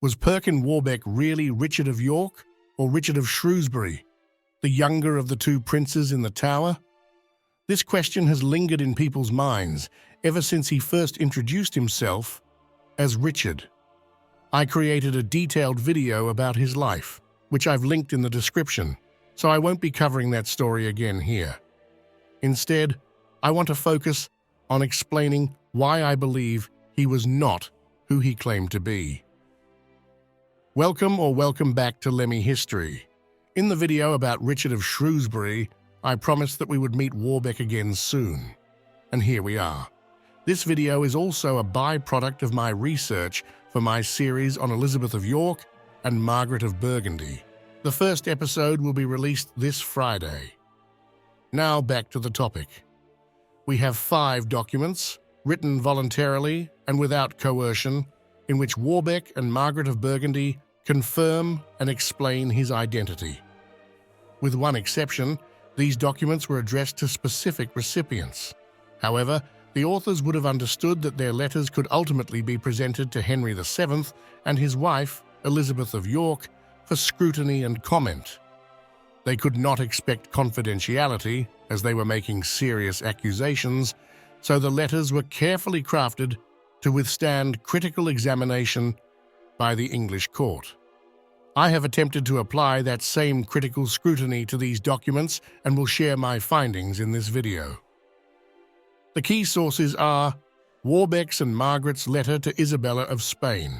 Was Perkin Warbeck really Richard of York or Richard of Shrewsbury, the younger of the two princes in the Tower? This question has lingered in people's minds ever since he first introduced himself as Richard. I created a detailed video about his life, which I've linked in the description, so I won't be covering that story again here. Instead, I want to focus on explaining why I believe he was not who he claimed to be. Welcome back to Lemmy History. In the video about Richard of Shrewsbury, I promised that we would meet Warbeck again soon. And here we are. This video is also a byproduct of my research for my series on Elizabeth of York and Margaret of Burgundy. The first episode will be released this Friday. Now back to the topic. We have 5 documents, written voluntarily and without coercion, in which Warbeck and Margaret of Burgundy confirm and explain his identity. With one exception, these documents were addressed to specific recipients. However, the authors would have understood that their letters could ultimately be presented to Henry VII and his wife, Elizabeth of York, for scrutiny and comment. They could not expect confidentiality, as they were making serious accusations, so the letters were carefully crafted to withstand critical examination by the English court. I have attempted to apply that same critical scrutiny to these documents and will share my findings in this video. The key sources are Warbeck's and Margaret's letter to Isabella of Spain,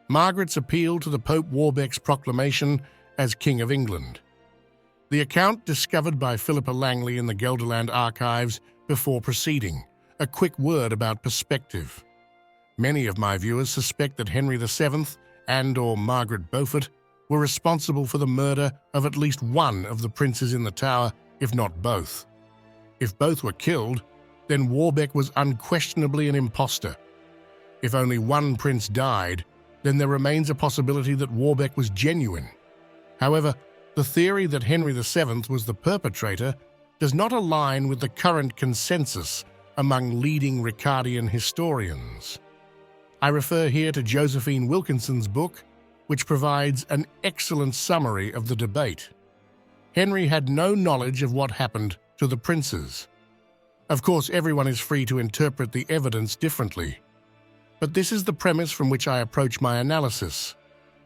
Margaret's appeal to the Pope Warbecks Proclamation as King of England, the account discovered by Philippa Langley in the Gelderland archives before proceeding, a quick word about perspective. Many of my viewers suspect that Henry VII and/or Margaret Beaufort were responsible for the murder of at least one of the princes in the Tower, if not both. If both were killed, then Warbeck was unquestionably an impostor. If only one prince died, then there remains a possibility that Warbeck was genuine. However, the theory that Henry VII was the perpetrator does not align with the current consensus among leading Ricardian historians. I refer here to Josephine Wilkinson's book, which provides an excellent summary of the debate. Henry had no knowledge of what happened to the princes. Of course, everyone is free to interpret the evidence differently. But this is the premise from which I approach my analysis.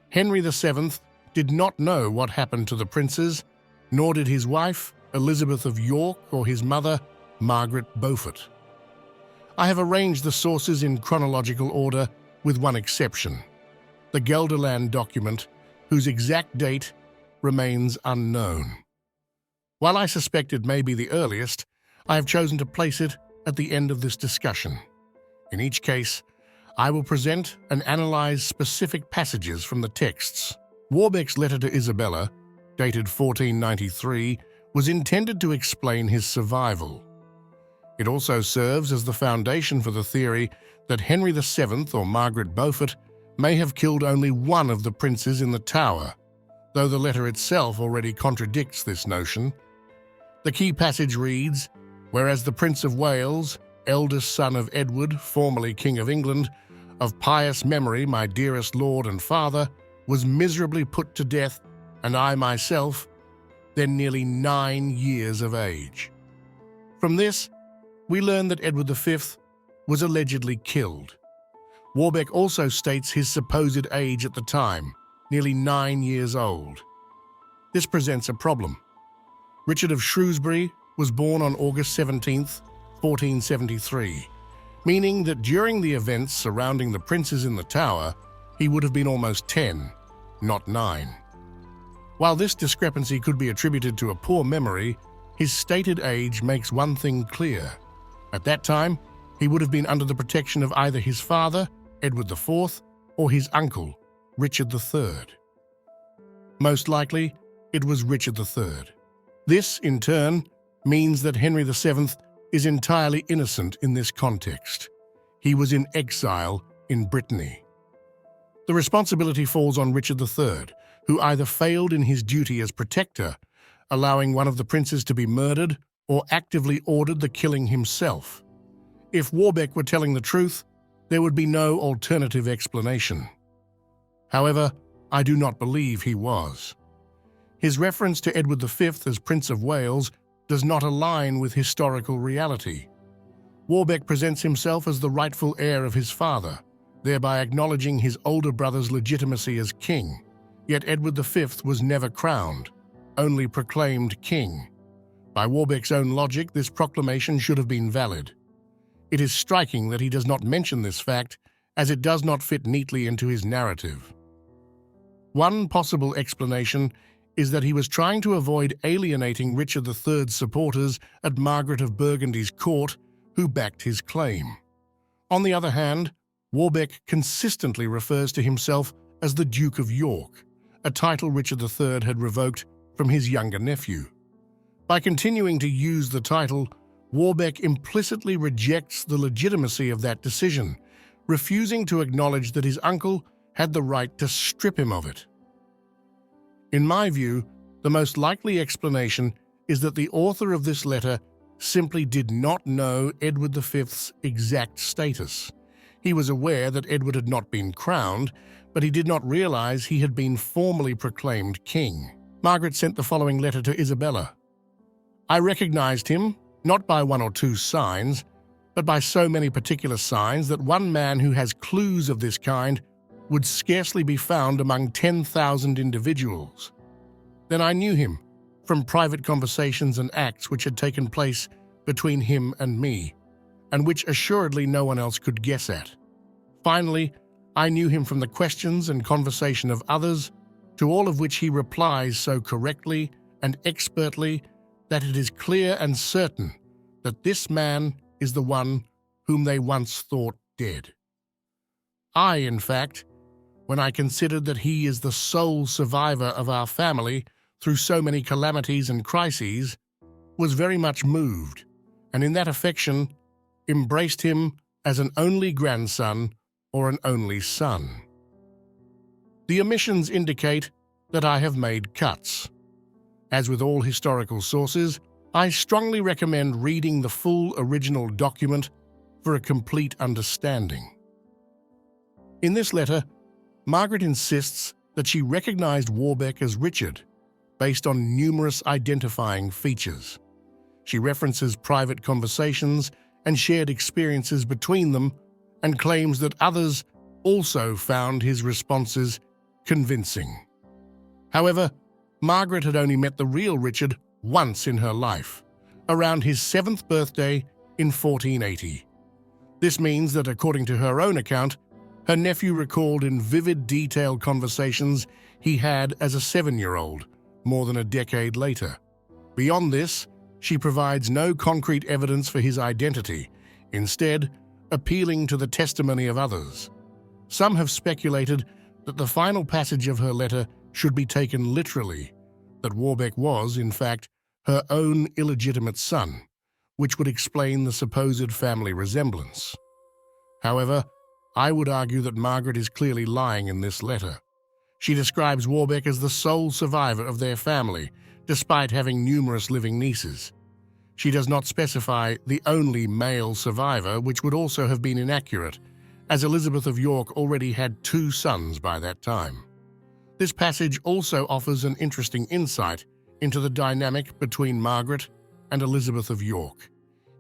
Henry VII did not know what happened to the princes, nor did his wife, Elizabeth of York, or his mother, Margaret Beaufort. I have arranged the sources in chronological order, with one exception, the Gelderland document, whose exact date remains unknown. While I suspect it may be the earliest, I have chosen to place it at the end of this discussion. In each case, I will present and analyze specific passages from the texts. Warbeck's letter to Isabella, dated 1493, was intended to explain his survival. It also serves as the foundation for the theory that Henry VII or Margaret Beaufort may have killed only one of the princes in the Tower, though the letter itself already contradicts this notion. The key passage reads, "Whereas the Prince of Wales, eldest son of Edward, formerly King of England, of pious memory, my dearest lord and father, was miserably put to death, and I myself, then nearly 9 years of age." From this, we learn that Edward V was allegedly killed. Warbeck also states his supposed age at the time, nearly 9 years old. This presents a problem. Richard of Shrewsbury was born on August 17, 1473, meaning that during the events surrounding the princes in the Tower, he would have been almost 10, not 9. While this discrepancy could be attributed to a poor memory, his stated age makes one thing clear. At that time, he would have been under the protection of either his father, Edward IV, or his uncle, Richard III. Most likely, it was Richard III. This, in turn, means that Henry VII is entirely innocent in this context. He was in exile in Brittany. The responsibility falls on Richard III, who either failed in his duty as protector, allowing one of the princes to be murdered, or actively ordered the killing himself. If Warbeck were telling the truth, there would be no alternative explanation. However, I do not believe he was. His reference to Edward V as Prince of Wales does not align with historical reality. Warbeck presents himself as the rightful heir of his father, thereby acknowledging his older brother's legitimacy as king. Yet Edward V was never crowned, only proclaimed king. By Warbeck's own logic, this proclamation should have been valid. It is striking that he does not mention this fact, as it does not fit neatly into his narrative. One possible explanation is that he was trying to avoid alienating Richard III's supporters at Margaret of Burgundy's court, who backed his claim. On the other hand, Warbeck consistently refers to himself as the Duke of York, a title Richard III had revoked from his younger nephew. By continuing to use the title, Warbeck implicitly rejects the legitimacy of that decision, refusing to acknowledge that his uncle had the right to strip him of it. In my view, the most likely explanation is that the author of this letter simply did not know Edward V's exact status. He was aware that Edward had not been crowned, but he did not realize he had been formally proclaimed king. Margaret sent the following letter to Isabella. I recognized him, not by one or two signs, but by so many particular signs that one man who has clues of this kind would scarcely be found among 10,000 individuals. Then I knew him, from private conversations and acts which had taken place between him and me, and which assuredly no one else could guess at. Finally, I knew him from the questions and conversation of others, to all of which he replies so correctly and expertly that it is clear and certain that this man is the one whom they once thought dead. In fact, when I considered that he is the sole survivor of our family through so many calamities and crises, was very much moved, and in that affection embraced him as an only grandson or an only son. The omissions indicate that I have made cuts. As with all historical sources, I strongly recommend reading the full original document for a complete understanding. In this letter, Margaret insists that she recognized Warbeck as Richard, based on numerous identifying features. She references private conversations and shared experiences between them, and claims that others also found his responses convincing. However, Margaret had only met the real Richard once in her life, around his 7th birthday in 1480. This means that, according to her own account, her nephew recalled in vivid detail conversations he had as a 7-year-old, more than a decade later. Beyond this, she provides no concrete evidence for his identity, instead appealing to the testimony of others. Some have speculated that the final passage of her letter should be taken literally, that Warbeck was, in fact, her own illegitimate son, which would explain the supposed family resemblance. However, I would argue that Margaret is clearly lying in this letter. She describes Warbeck as the sole survivor of their family, despite having numerous living nieces. She does not specify the only male survivor, which would also have been inaccurate, as Elizabeth of York already had 2 sons by that time. This passage also offers an interesting insight into the dynamic between Margaret and Elizabeth of York,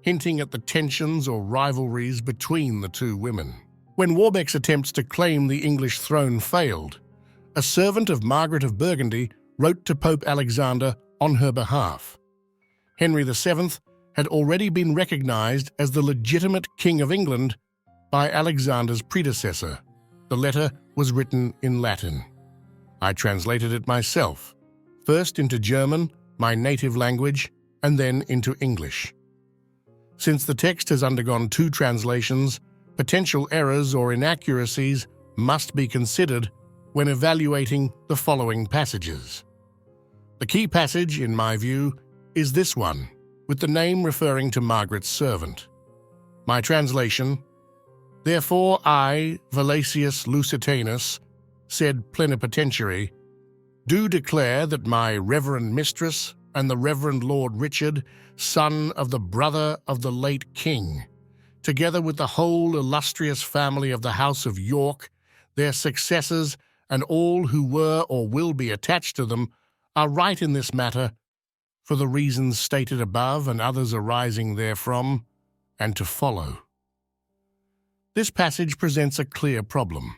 hinting at the tensions or rivalries between the 2 women. When Warbeck's attempts to claim the English throne failed, a servant of Margaret of Burgundy wrote to Pope Alexander on her behalf. Henry VII had already been recognized as the legitimate King of England by Alexander's predecessor. The letter was written in Latin. I translated it myself, first into German, my native language, and then into English. Since the text has undergone 2 translations, potential errors or inaccuracies must be considered when evaluating the following passages. The key passage, in my view, is this one, with the name referring to Margaret's servant. My translation: Therefore I, Valesius Lusitanus, said plenipotentiary, do declare that my reverend mistress and the Reverend Lord Richard, son of the brother of the late king, together with the whole illustrious family of the House of York, their successors and all who were or will be attached to them are right in this matter for the reasons stated above and others arising therefrom, and to follow. This passage presents a clear problem.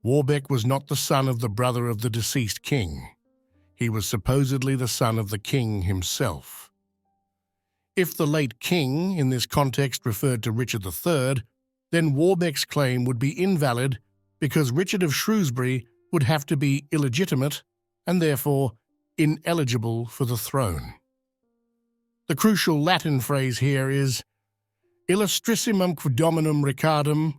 Warbeck was not the son of the brother of the deceased king. He was supposedly the son of the king himself. If the late king, in this context, referred to Richard III, then Warbeck's claim would be invalid because Richard of Shrewsbury would have to be illegitimate and therefore ineligible for the throne. The crucial Latin phrase here is illustrissimum quid dominum Ricardum,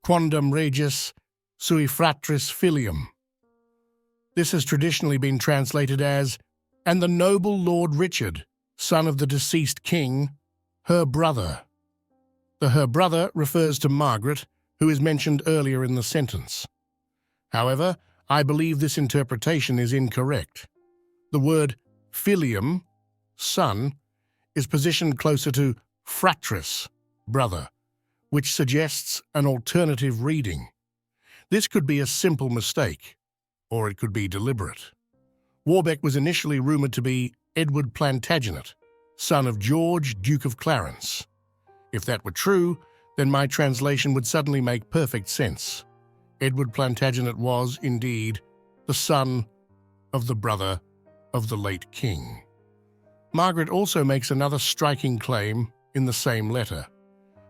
quondam regis, sui fratris filium. This has traditionally been translated as, and the noble Lord Richard, son of the deceased king, her brother. The her brother refers to Margaret, who is mentioned earlier in the sentence. However, I believe this interpretation is incorrect. The word filium, son, is positioned closer to fratris, brother, which suggests an alternative reading. This could be a simple mistake, or it could be deliberate. Warbeck was initially rumoured to be Edward Plantagenet, son of George, Duke of Clarence. If that were true, then my translation would suddenly make perfect sense. Edward Plantagenet was, indeed, the son of the brother of the late king. Margaret also makes another striking claim in the same letter.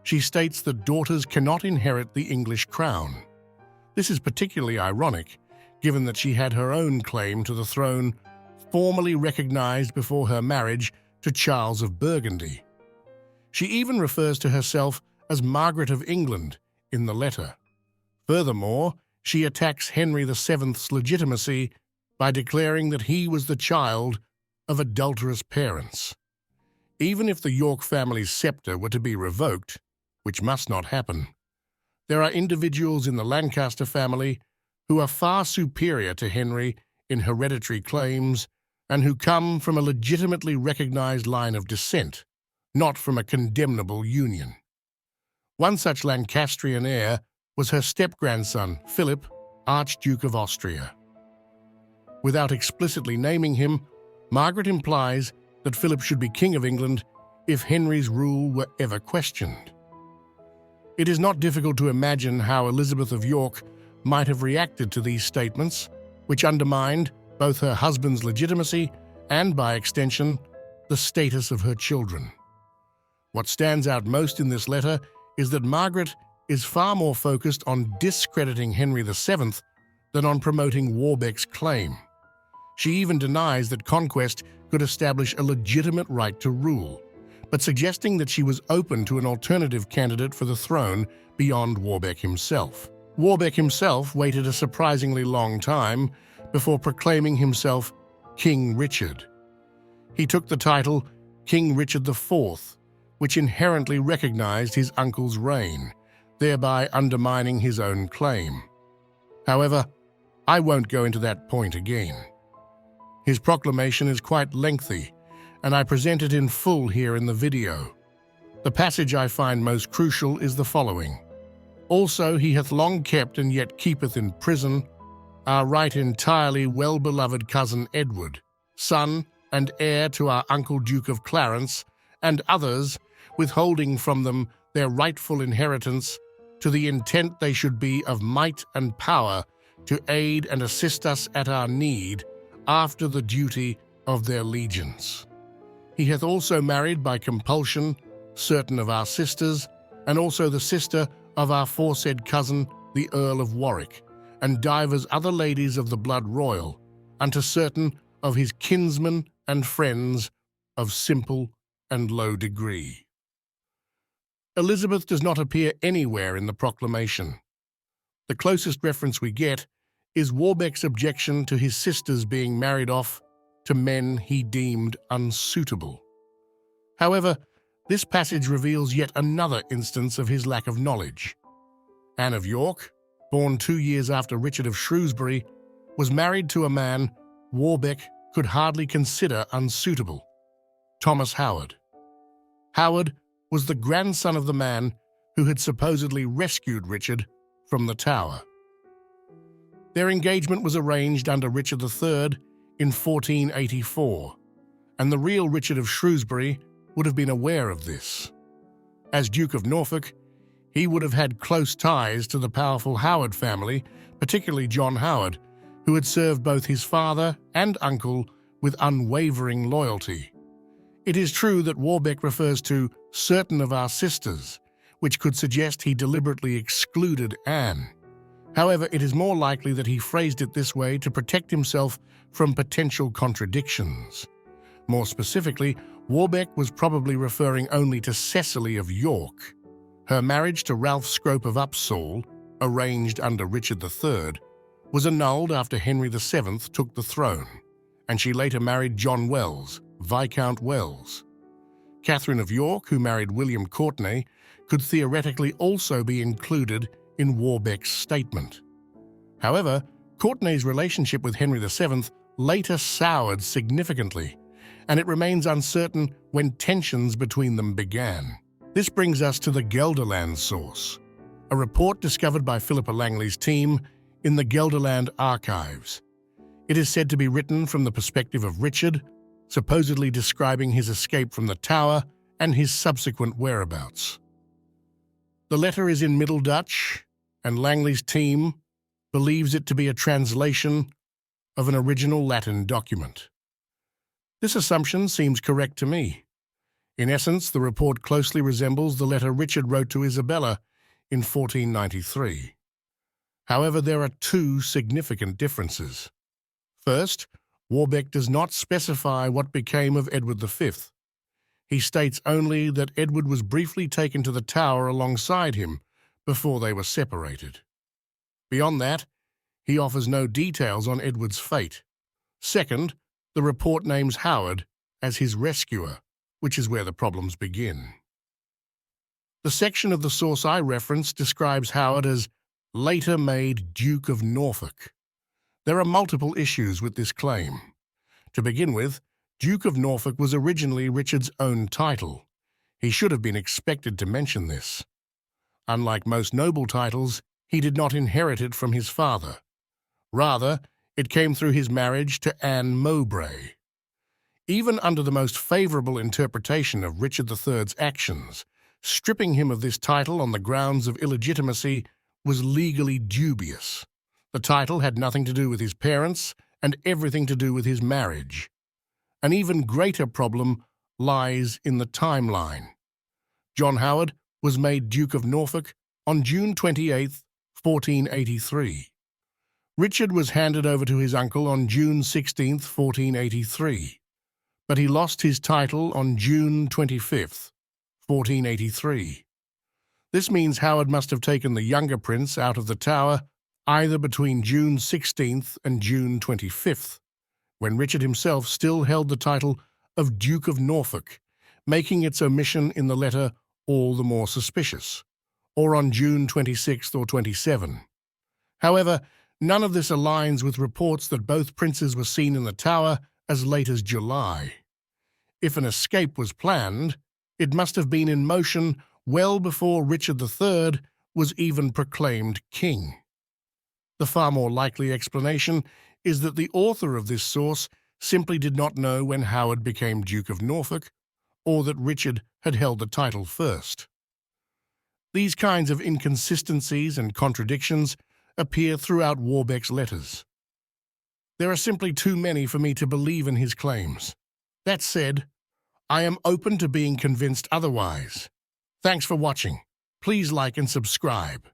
She states that daughters cannot inherit the English crown. This is particularly ironic, given that she had her own claim to the throne formally recognized before her marriage to Charles of Burgundy. She even refers to herself as Margaret of England in the letter. Furthermore, she attacks Henry VII's legitimacy by declaring that he was the child of adulterous parents. Even if the York family's scepter were to be revoked, which must not happen, there are individuals in the Lancaster family who are far superior to Henry in hereditary claims and who come from a legitimately recognized line of descent, not from a condemnable union. One such Lancastrian heir was her step-grandson, Philip, Archduke of Austria. Without explicitly naming him, Margaret implies that Philip should be King of England if Henry's rule were ever questioned. It is not difficult to imagine how Elizabeth of York might have reacted to these statements, which undermined both her husband's legitimacy and, by extension, the status of her children. What stands out most in this letter is that Margaret is far more focused on discrediting Henry VII than on promoting Warbeck's claim. She even denies that conquest could establish a legitimate right to rule, but suggesting that she was open to an alternative candidate for the throne beyond Warbeck himself. Warbeck himself waited a surprisingly long time before proclaiming himself King Richard. He took the title King Richard IV, which inherently recognized his uncle's reign, thereby undermining his own claim. However, I won't go into that point again. His proclamation is quite lengthy, and I present it in full here in the video. The passage I find most crucial is the following. Also he hath long kept and yet keepeth in prison our right entirely well-beloved cousin Edward, son and heir to our uncle Duke of Clarence, and others, withholding from them their rightful inheritance, to the intent they should be of might and power to aid and assist us at our need, after the duty of their legions. He hath also married by compulsion certain of our sisters, and also the sister of our foresaid cousin, the Earl of Warwick, and divers other ladies of the blood royal, unto certain of his kinsmen and friends of simple and low degree. Elizabeth does not appear anywhere in the proclamation. The closest reference we get is Warbeck's objection to his sisters being married off to men he deemed unsuitable. However, this passage reveals yet another instance of his lack of knowledge. Anne of York, born 2 years after Richard of Shrewsbury, was married to a man Warbeck could hardly consider unsuitable, Thomas Howard. Howard was the grandson of the man who had supposedly rescued Richard from the Tower. Their engagement was arranged under Richard III in 1484, and the real Richard of Shrewsbury would have been aware of this. As Duke of Norfolk, he would have had close ties to the powerful Howard family, particularly John Howard, who had served both his father and uncle with unwavering loyalty. It is true that Warbeck refers to certain of our sisters, which could suggest he deliberately excluded Anne. However, it is more likely that he phrased it this way to protect himself from potential contradictions. More specifically, Warbeck was probably referring only to Cecily of York. Her marriage to Ralph Scrope of Upsall, arranged under Richard III, was annulled after Henry VII took the throne, and she later married John Wells, Viscount Wells. Catherine of York, who married William Courtenay, could theoretically also be included in Warbeck's statement. However, Courtenay's relationship with Henry VII later soured significantly, and it remains uncertain when tensions between them began. This brings us to the Gelderland source, a report discovered by Philippa Langley's team in the Gelderland archives. It is said to be written from the perspective of Richard, supposedly describing his escape from the Tower and his subsequent whereabouts. The letter is in Middle Dutch, and Langley's team believes it to be a translation of an original Latin document. This assumption seems correct to me. In essence, the report closely resembles the letter Richard wrote to Isabella in 1493. However, there are two significant differences. First, Warbeck does not specify what became of Edward V. He states only that Edward was briefly taken to the Tower alongside him before they were separated. Beyond that, he offers no details on Edward's fate. Second, the report names Howard as his rescuer, which is where the problems begin. The section of the source I referenced describes Howard as later made Duke of Norfolk. There are multiple issues with this claim. To begin with, Duke of Norfolk was originally Richard's own title. He should have been expected to mention this. Unlike most noble titles, he did not inherit it from his father. Rather, it came through his marriage to Anne Mowbray. Even under the most favorable interpretation of Richard III's actions, stripping him of this title on the grounds of illegitimacy was legally dubious. The title had nothing to do with his parents and everything to do with his marriage. An even greater problem lies in the timeline. John Howard was made Duke of Norfolk on June 28, 1483. Richard was handed over to his uncle on June 16, 1483. But he lost his title on June 25, 1483. This means Howard must have taken the younger prince out of the Tower either between June 16th and June 25th, when Richard himself still held the title of Duke of Norfolk, making its omission in the letter all the more suspicious, or on June 26th or 27. However, none of this aligns with reports that both princes were seen in the Tower as late as July. If an escape was planned, it must have been in motion well before Richard III was even proclaimed king. The far more likely explanation is that the author of this source simply did not know when Howard became Duke of Norfolk, or that Richard had held the title first. These kinds of inconsistencies and contradictions appear throughout Warbeck's letters. There are simply too many for me to believe in his claims. That said, I am open to being convinced otherwise. Thanks for watching. Please like and subscribe.